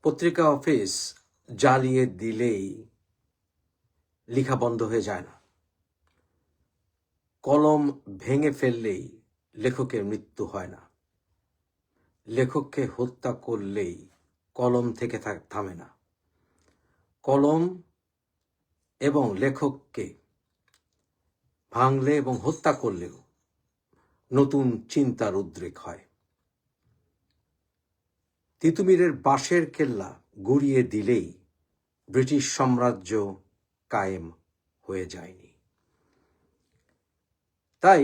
পত্রিকা অফিস জ্বালিয়ে দিলেই লেখা বন্ধ হয়ে যায় না। কলম ভেঙে ফেললেই লেখকের মৃত্যু হয় না। লেখককে হত্যা করলেই কলম থেকে থামে না। কলম এবং লেখককে ভাঙলে এবং হত্যা করলেও নতুন চিন্তার উদ্রেক হয়। তিতুমিরের বাঁশের কেল্লা গুড়িয়ে দিলেই ব্রিটিশ সাম্রাজ্য কায়েম হয়ে যায়নি। তাই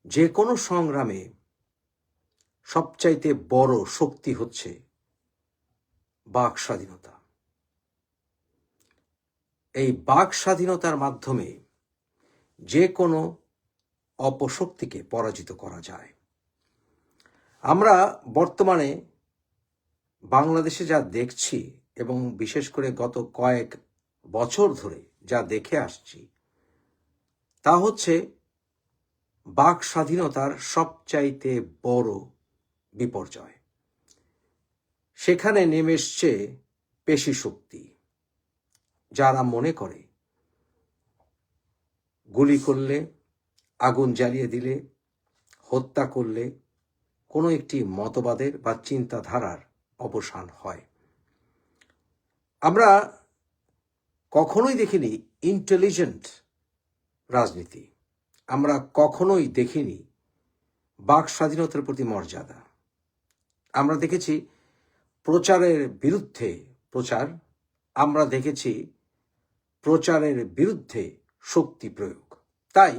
যে কোনো সংগ্রামে সবচাইতে বড় শক্তি হচ্ছে বাক স্বাধীনতা। এই বাক স্বাধীনতার মাধ্যমে যে কোনো অপশক্তিকে পরাজিত করা যায়। আমরা বর্তমানে বাংলাদেশে যা দেখছি এবং বিশেষ করে গত কয়েক বছর ধরে যা দেখে আসছি তা হচ্ছে বাক স্বাধীনতার সবচাইতে বড় বিপর্যয়। সেখানে নেমে এসছে পেশি শক্তি, যারা মনে করে গুলি করলে, আগুন জ্বালিয়ে দিলে, হত্যা করলে কোনো একটি মতবাদের বা চিন্তাধারার অবসান হয়। আমরা কখনোই দেখিনি ইন্টেলিজেন্ট রাজনীতি, আমরা কখনোই দেখিনি বাক স্বাধীনতার প্রতি মর্যাদা। আমরা দেখেছি প্রচারের বিরুদ্ধে প্রচার, আমরা দেখেছি প্রচারের বিরুদ্ধে শক্তি প্রয়োগ। তাই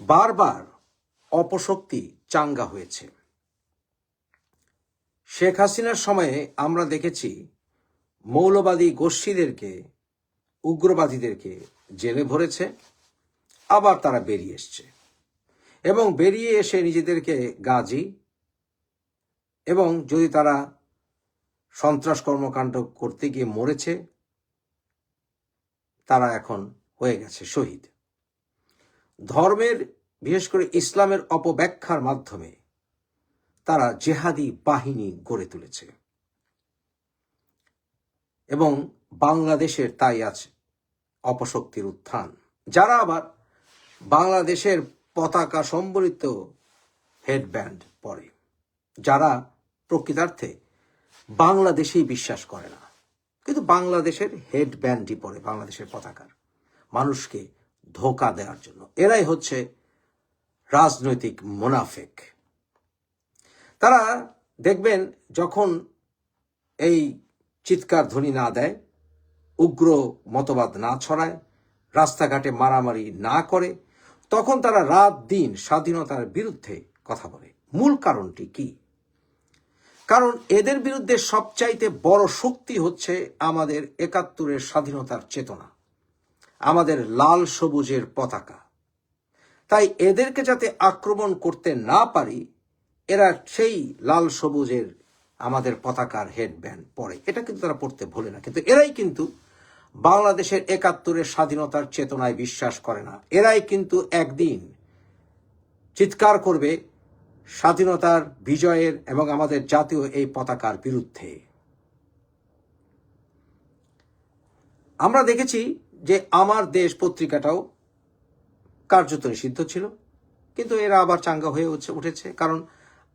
বারবার অপশক্তি চাঙ্গা হয়েছে। শেখ হাসিনার সময়ে আমরা দেখেছি মৌলবাদী গোষ্ঠীদেরকে, উগ্রবাদীদেরকে জেলে ভরেছে, আবার তারা বেরিয়ে এসছে এবং বেরিয়ে এসে নিজেদেরকে গাজী, এবং যদি তারা সন্ত্রাস কর্মকাণ্ড করতে গিয়ে মরেছে, তারা এখন হয়ে গেছে শহীদ। ধর্মের, বিশেষ করে ইসলামের অপব্যাখ্যার মাধ্যমে তারা জেহাদি বাহিনী গড়ে তুলেছে এবং বাংলাদেশের তাই আছে অপশক্তির উত্থান। যারা আবার বাংলাদেশের পতাকা সম্বলিত হেডব্যান্ড পরে, যারা প্রকৃতার্থে বাংলাদেশেই বিশ্বাস করে না, কিন্তু বাংলাদেশের হেডব্যান্ডই পরে বাংলাদেশের পতাকার, মানুষকে ধোঁকা দেওয়ার জন্য। এরাই হচ্ছে রাজনৈতিক মুনাফিক। তারা দেখবেন যখন এই চিৎকার ধ্বনি না দেয়, উগ্র মতবাদ না ছড়ায়, রাস্তাঘাটে মারামারি না করে, তখন তারা রাত দিন স্বাধীনতার বিরুদ্ধে কথা বলে। মূল কারণটি কি? কারণ এদের বিরুদ্ধে সবচাইতে বড় শক্তি হচ্ছে আমাদের ৭১-এর স্বাধীনতার চেতনা, আমাদের লাল সবুজের পতাকা। তাই এদেরকে যাতে আক্রমণ করতে না পারি, এরা সেই লাল সবুজের আমাদের পতাকার হেডব্যান্ড পরে। এটা কিন্তু তারা পড়তে ভোলে না, কিন্তু এরাই কিন্তু বাংলাদেশের ৭১-এর স্বাধীনতার চেতনায় বিশ্বাস করে না। এরাই কিন্তু একদিন চিৎকার করবে স্বাধীনতার, বিজয়ের এবং আমাদের জাতীয় এই পতাকার বিরুদ্ধে। আমরা দেখেছি যে আমার দেশ পত্রিকাটাও কার্যত নিষিদ্ধ ছিল, কিন্তু এরা আবার চাঙ্গা হয়ে উঠেছে। কারণ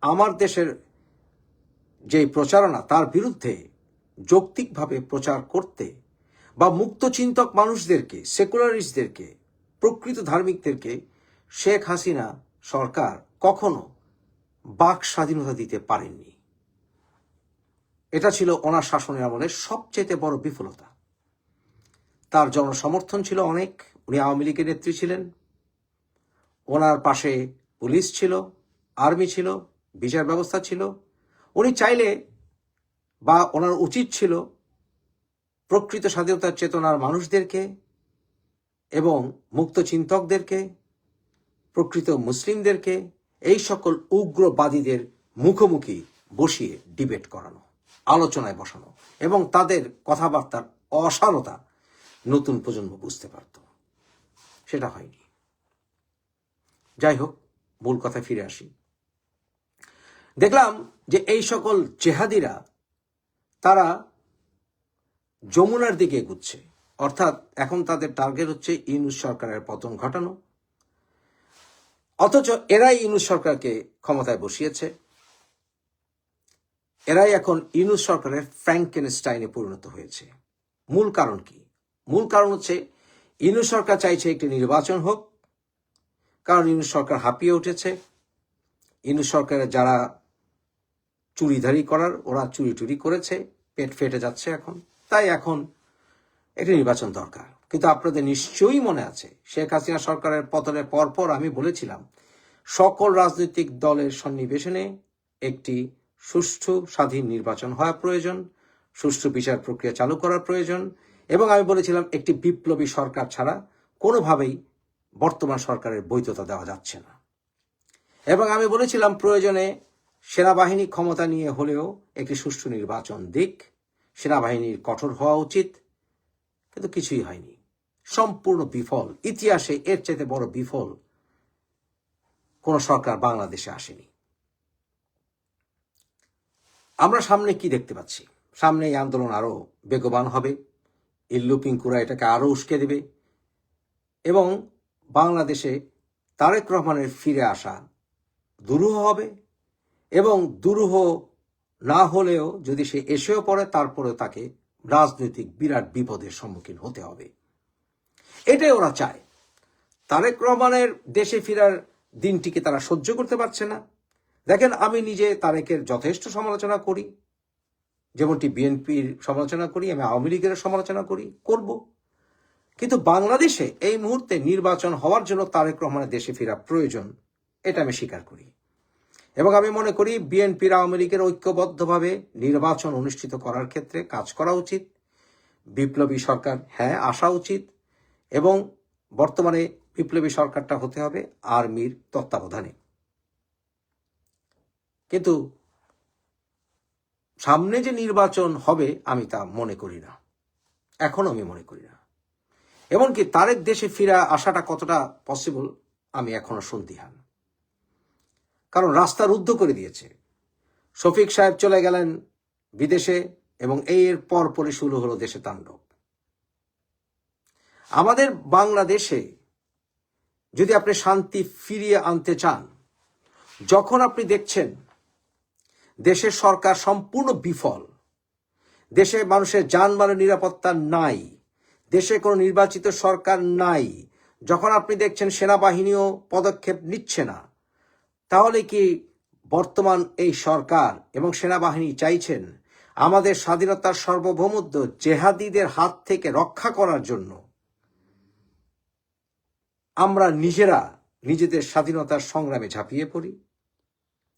আমার দেশের যে প্রচারণা, তার বিরুদ্ধে যৌক্তিকভাবে প্রচার করতে বা মুক্তচিন্তক মানুষদেরকে, সেকুলারিস্টদেরকে, প্রকৃত ধার্মিকদেরকে শেখ হাসিনা সরকার কখনো বাক স্বাধীনতা দিতে পারেননি। এটা ছিল ওনার শাসনের আমলের সবচেয়ে বড় বিফলতা। তার জনসমর্থন ছিল অনেক, উনি আওয়ামী লীগের নেত্রী ছিলেন, ওনার পাশে পুলিশ ছিল, আর্মি ছিল, বিচার ব্যবস্থা ছিল। উনি চাইলে বা ওনার উচিত ছিল প্রকৃত স্বাধীনতার চেতনার মানুষদেরকে এবং মুক্ত চিন্তকদেরকে, প্রকৃত মুসলিমদেরকে, এই সকল উগ্রবাদীদের মুখোমুখি বসিয়ে ডিবেট করানো, আলোচনায় বসানো এবং তাদের কথাবার্তার অসারতা নতুন প্রজন্ম বুঝতে পারত। সেটা হয়নি। যাই হোক, মূল কথায় ফিরে আসি। দেখলাম যে এই সকল জেহাদিরা তারা যমুনার দিকে এগুচ্ছে, অর্থাৎ এখন তাদের টার্গেট হচ্ছে ইউনূস সরকারের পতন ঘটানো। অথচ এরাই ইউনূস সরকারকে ক্ষমতায় বসিয়েছে, এরাই এখন ইউনূস সরকারের ফ্র্যাঙ্কেনস্টাইনে পরিণত হয়েছে। মূল কারণ কি? মূল কারণ হচ্ছে ইউনূস সরকার চাইছে একটি নির্বাচন হোক, কারণ ইউনূস সরকার হাঁপিয়ে উঠেছে। ইউনূস সরকারের যারা চুরিধারি করার, ওরা চুরি করেছে, পেট ফেটে যাচ্ছে এখন, তাই এখন একটি নির্বাচন দরকার। কিন্তু আপনাদের নিশ্চয়ই মনে আছে, শেখ হাসিনা সরকারের পতনের পরপর আমি বলেছিলাম সকল রাজনৈতিক দলের সন্নিবেশনে একটি সুষ্ঠু স্বাধীন নির্বাচন হওয়া প্রয়োজন, সুষ্ঠু বিচার প্রক্রিয়া চালু করার প্রয়োজন, এবং আমি বলেছিলাম একটি বিপ্লবী সরকার ছাড়া কোনোভাবেই বর্তমান সরকারের বৈধতা দেওয়া যাচ্ছে না। এবং আমি বলেছিলাম প্রয়োজনে সেনাবাহিনী ক্ষমতা নিয়ে হলেও একটি সুষ্ঠু নির্বাচন দিক, সেনাবাহিনীর কঠোর হওয়া উচিত। কিন্তু কিছুই হয়নি, সম্পূর্ণ বিফল। ইতিহাসে এর চাইতে বড় বিফল কোন সরকার বাংলাদেশে আসেনি। আমরা সামনে কি দেখতে পাচ্ছি? সামনে এই আন্দোলন আরো বেগবান হবে, ইল্লু পিঙ্কুরা এটাকে আরো উস্কে দেবে, এবং বাংলাদেশে তারেক রহমানের ফিরে আসা দুরূহ হবে। এবং দুরূহ না হলেও যদি সে এসেও পড়ে, তারপরেও তাকে রাজনৈতিক বিরাট বিপদের সম্মুখীন হতে হবে। এটাই ওরা চায়। তারেক রহমানের দেশে ফেরার দিনটিকে তারা সহ্য করতে পারছে না। দেখেন, আমি নিজে তারেকের যথেষ্ট সমালোচনা করি, যেমনটি বিএনপির সমালোচনা করি, আমি আওয়ামী লীগের সমালোচনা করব। কিন্তু বাংলাদেশে এই মুহূর্তে নির্বাচন হওয়ার জন্য তারেক রহমানের দেশে ফেরা প্রয়োজন, এটা আমি স্বীকার করি। এবং আমি মনে করি বিএনপির আওয়ামী লীগের ঐক্যবদ্ধভাবে নির্বাচন অনুষ্ঠিত করার ক্ষেত্রে কাজ করা উচিত। বিপ্লবী সরকার আসা উচিত, এবং বর্তমানে বিপ্লবী সরকারটা হতে হবে আর্মির তত্ত্বাবধানে। কিন্তু সামনে যে নির্বাচন হবে আমি তা মনে করি না, এখনো আমি মনে করি না। এমনকি তারেক দেশে ফিরে আসাটা কতটা পসিবল আমি এখনো সন্দিহান। কারণ রাস্তা রুদ্ধ করে দিয়েছে। শফিক সাহেব চলে গেলেন বিদেশে, এবং এর পরপরই শুরু হলো দেশে তাণ্ডব। আমাদের বাংলাদেশে যদি আপনি শান্তি ফিরিয়ে আনতে চান, যখন আপনি দেখছেন দেশের সরকার সম্পূর্ণ বিফল, দেশে মানুষের যানবাহনের নিরাপত্তা নাই, দেশে কোনো নির্বাচিত সরকার নাই, যখন আপনি দেখছেন সেনাবাহিনীও পদক্ষেপ নিচ্ছে না, তাহলে কি বর্তমান এই সরকার এবং সেনাবাহিনী চাইছেন আমাদের স্বাধীনতার সার্বভৌমত্ব জেহাদিদের হাত থেকে রক্ষা করার জন্য আমরা নিজেরা নিজেদের স্বাধীনতার সংগ্রামে ঝাঁপিয়ে পড়ি?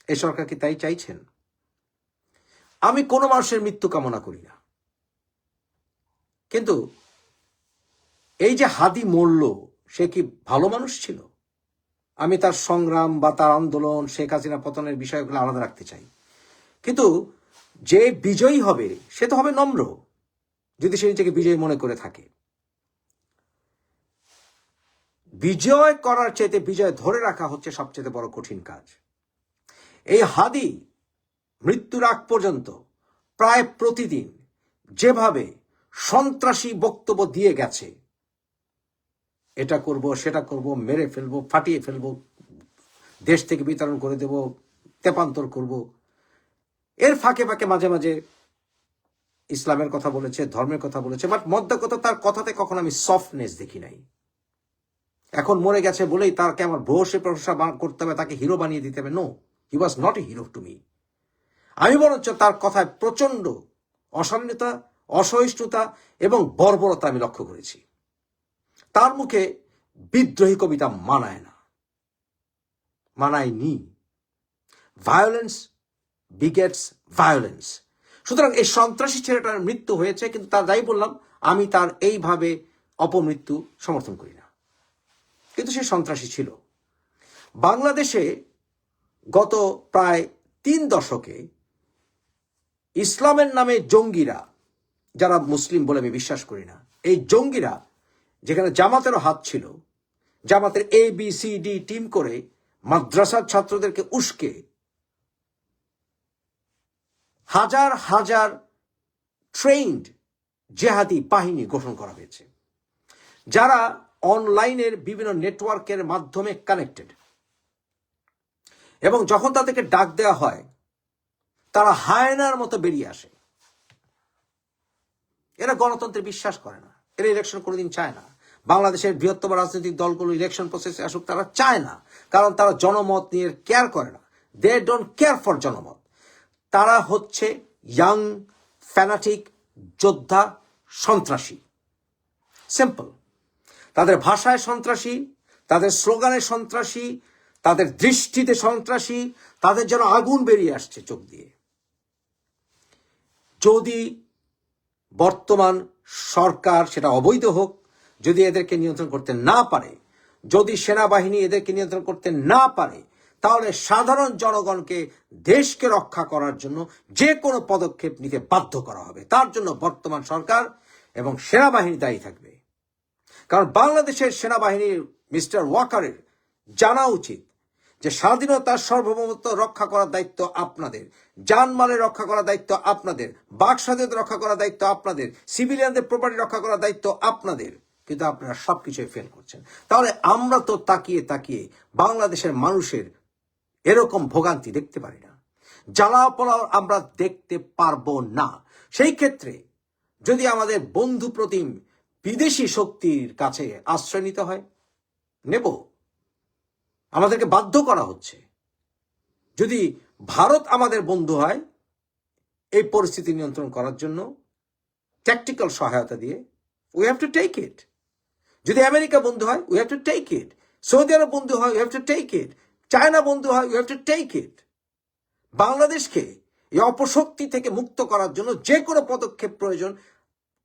এই সরকার কি তাই চাইছেন? আমি কোনো মানুষের মৃত্যু কামনা করি না, কিন্তু এই যে হাদি মরল, সে কি ভালো মানুষ ছিল? আমি তার সংগ্রাম বা তার আন্দোলন, শেখ হাসিনা পতনের বিষয়গুলো আলাদা রাখতে চাই। কিন্তু যে বিজয়ী হবে সে তো হবে নম্র, যদি সে নিজেকে বিজয়ী মনে করে থাকে। বিজয় করার চাইতে বিজয় ধরে রাখা হচ্ছে সবচেয়ে বড় কঠিন কাজ। এই হাদি মৃত্যুর আগ পর্যন্ত প্রায় প্রতিদিন যেভাবে সন্ত্রাসী বক্তব্য দিয়ে গেছে, এটা করব, সেটা করব, মেরে ফেলবো, ফাটিয়ে ফেলবো, দেশ থেকে বিতরণ করে দেব, তেপান্তর করব, এর ফাঁকে ফাঁকে মাঝে মাঝে ইসলামের কথা বলেছে, ধর্মের কথা বলেছে, বাট মধ্য কথা তার কথাতে কখনো আমি সফটনেস দেখি নাই। এখন মরে গেছে বলেই তাকে আমার ভ্রসে প্রশংসা করতে হবে, তাকে হিরো বানিয়ে দিতে হবে। No, he was not a hero to me. আমি বরঞ্চ তার কথায় প্রচন্ড অশালীনতা, অসহিষ্ণুতা এবং বর্বরতা আমি লক্ষ্য করেছি। তার মুখে বিদ্রোহী কবিতা মানায়নি। Violence begets violence. সুতরাং এই সন্ত্রাসী ছেলেটার মৃত্যু হয়েছে, কিন্তু তার যাই বললাম, আমি তার এইভাবে অপমৃত্যু সমর্থন করি না, কিন্তু সে সন্ত্রাসী ছিল। বাংলাদেশে গত প্রায় 3 দশকে ইসলামের নামে জঙ্গিরা, যারা মুসলিম বলে আমি বিশ্বাস করি না, এই জঙ্গিরা যেখানে জামাতেরও হাত ছিল, জামাতের ABCD টিম করে মাদ্রাসার ছাত্রদেরকে উস্কে হাজার হাজার ট্রেইনড জেহাদি বাহিনী গঠন করা হয়েছে, যারা অনলাইনের বিভিন্ন নেটওয়ার্কের মাধ্যমে কানেক্টেড, এবং যখন তাদেরকে ডাক দেওয়া হয় তারা হায়নার মতো বেরিয়ে আসে। এরা গণতন্ত্রে বিশ্বাস করে না, এরা ইলেকশন কোনোদিন চায় না। বাংলাদেশের বৃহত্তম রাজনৈতিক দলগুলো ইলেকশন প্রসেসে আসুক, তারা চায় না, কারণ তারা জনমত নিয়ে কেয়ার করে না। দে ডোন্ট কেয়ার ফর জনমত। তারা হচ্ছে ইয়াং ফ্যানাটিক যোদ্ধা, সন্ত্রাসী, সিম্পল। তাদের ভাষায় সন্ত্রাসী, তাদের স্লোগানে সন্ত্রাসী, তাদের দৃষ্টিতে সন্ত্রাসী, তাদের যেন আগুন বেরিয়ে আসছে চোখ দিয়ে। যদি বর্তমান সরকার, সেটা অবৈধ হোক, যদি এদেরকে নিয়ন্ত্রণ করতে না পারে, যদি সেনাবাহিনী এদেরকে নিয়ন্ত্রণ করতে না পারে, তাহলে সাধারণ জনগণকে, দেশকে রক্ষা করার জন্য যে কোনো পদক্ষেপ নিতে বাধ্য করা হবে। তার জন্য বর্তমান সরকার এবং সেনাবাহিনী দায়ী থাকবে। কারণ বাংলাদেশের সেনাবাহিনীর মিস্টার ওয়াকারের জানা উচিত যে স্বাধীনতার সার্বভৌমত্ব রক্ষা করার দায়িত্ব আপনাদের, জানমালের রক্ষা করার দায়িত্ব আপনাদের, বাক স্বাধীনতা রক্ষা করার দায়িত্ব আপনাদের, সিভিলিয়ানদের প্রপার্টি রক্ষা করার দায়িত্ব আপনাদের, কিন্তু আপনারা সবকিছুই ফেল করছেন। তাহলে আমরা তো তাকিয়ে তাকিয়ে বাংলাদেশের মানুষের এরকম ভোগান্তি দেখতে পারি না, জ্বালাপোড়া আমরা দেখতে পারবো না। সেই ক্ষেত্রে যদি আমাদের বন্ধু প্রতিম বিদেশি শক্তির কাছে আশ্রয় নিতে হয়, নেব। আমাদেরকে বাধ্য করা হচ্ছে। যদি ভারত আমাদের বন্ধু হয় এই পরিস্থিতি নিয়ন্ত্রণ করার জন্য ট্যাকটিক্যাল সহায়তা দিয়ে, we have to take it. যদি আমেরিকা বন্ধু হয়, we have to take it. Saudi Arab বন্ধু হয়, we have to take it. China বন্ধু হয়, we have to take it. বাংলাদেশকে এই অপশক্তি থেকে মুক্ত করার জন্য যে কোনো পদক্ষেপ প্রয়োজন,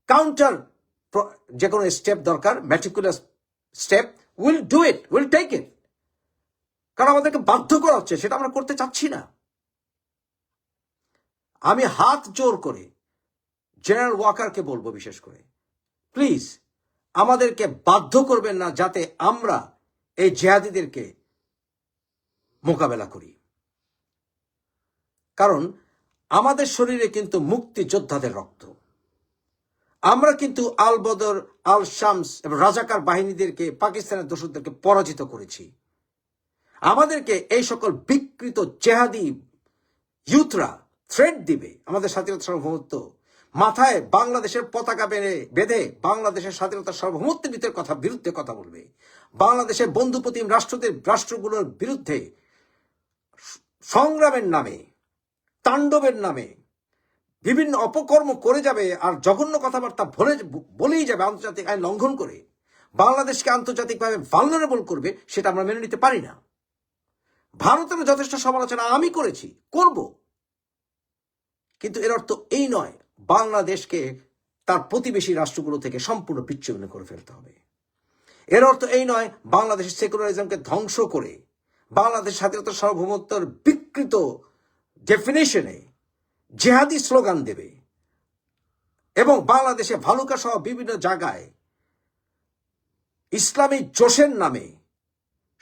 কাউন্টার যে কোনো স্টেপ দরকার, meticulous step, will do it, will take it. কারণ আমাদেরকে বাধ্য করা হচ্ছে, সেটা আমরা করতে চাচ্ছি না। আমি হাত জোর করে জেনারেল ওয়াকারকে বলবো, বিশেষ করে প্লিজ আমাদেরকে বাধ্য করবেন না যাতে আমরা এই জেহাদিদেরকে মোকাবেলা করি। কারণ আমাদের শরীরে কিন্তু মুক্তিযোদ্ধাদের রক্ত। আমরা কিন্তু আল বদর, আল শামস এবং রাজাকার বাহিনীদেরকে, পাকিস্তানের দোসরদেরকে পরাজিত করেছি। আমাদেরকে এই সকল বিকৃত জেহাদি ইউথরা থ্রেট দিবে আমাদের স্বাধীনতা সার্বভৌমত্ব মাথায়, বাংলাদেশের পতাকা বেঁধে বাংলাদেশের স্বাধীনতা সার্বভৌমত্বের বিরুদ্ধে কথা বলবে, বাংলাদেশের বন্ধুপ্রতিম রাষ্ট্রগুলোর বিরুদ্ধে সংগ্রামের নামে, তাণ্ডবের নামে বিভিন্ন অপকর্ম করে যাবে, আর জঘন্য কথাবার্তা বলেই যাবে, আন্তর্জাতিক আইন লঙ্ঘন করে বাংলাদেশকে আন্তর্জাতিকভাবে ভালনারেবল করবে। সেটা আমরা মেনে নিতে পারি না। ভারতের যথেষ্ট সমালোচনা আমি করেছি, করব, কিন্তু এর অর্থ এই নয় বাংলাদেশকে তার প্রতিবেশী রাষ্ট্রগুলো থেকে সম্পূর্ণ বিচ্ছিন্ন করে ফেলতে হবে। এর অর্থ এই নয় বাংলাদেশের সেকুলারিজমকে ধ্বংস করে বাংলাদেশ স্বাধীনতা সার্বভৌমত্বের বিকৃত ডেফিনেশনে জেহাদি স্লোগান দেবে এবং বাংলাদেশে ভালুকা সহ বিভিন্ন জায়গায় ইসলামী জোশের নামে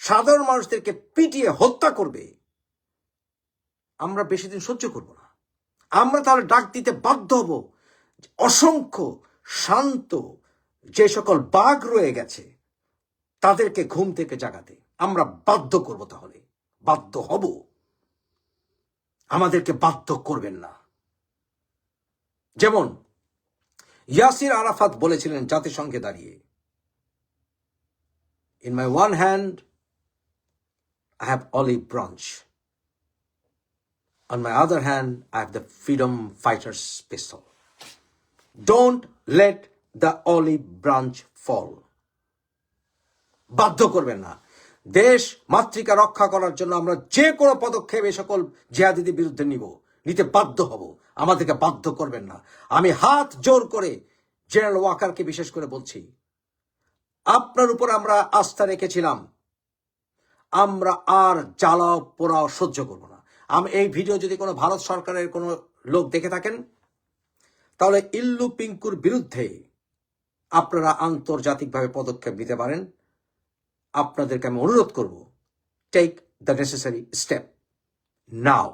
সাধারণ মানুষদেরকে পিটিয়ে হত্যা করবে। আমরা বেশি দিন সহ্য করব না। আমরা তাহলে ডাক দিতে বাধ্য হব অসংখ্য শান্ত যে সকল বাঘ রয়ে গেছে তাদেরকে ঘুম থেকে জাগাতে আমরা বাধ্য করব। তাহলে বাধ্য হব, আমাদেরকে বাধ্য করবেন না। যেমন ইয়াসির আরাফাত বলেছিলেন জাতিসংঘে দাঁড়িয়ে, In my one hand, I have olive branch. On my other hand, I have the freedom fighter's pistol. Don't let the olive branch fall. বাধ্য করবেন না। দেশ মাতৃকা রক্ষা করার জন্য আমরা যে কোনো পদক্ষেপ এই সকল জিহাদিদের বিরুদ্ধে নিতে বাধ্য হব। আমাদেরকে বাধ্য করবেন না। আমি হাত জোর করে জেনারেল ওয়াকারকে বিশেষ করে বলছি, আপনার উপর আমরা আস্থা রেখেছিলাম, আমরা আর জ্বালাও পোড়াও সহ্য করব না। এই ভিডিও যদি কোনো ভারত সরকারের কোনো লোক দেখে থাকেন, তাহলে ইল্লু পিঙ্কুর বিরুদ্ধে আপনারা আন্তর্জাতিকভাবে পদক্ষেপ নিতে পারেন। আপনাদেরকে আমি অনুরোধ করব, take the necessary step now.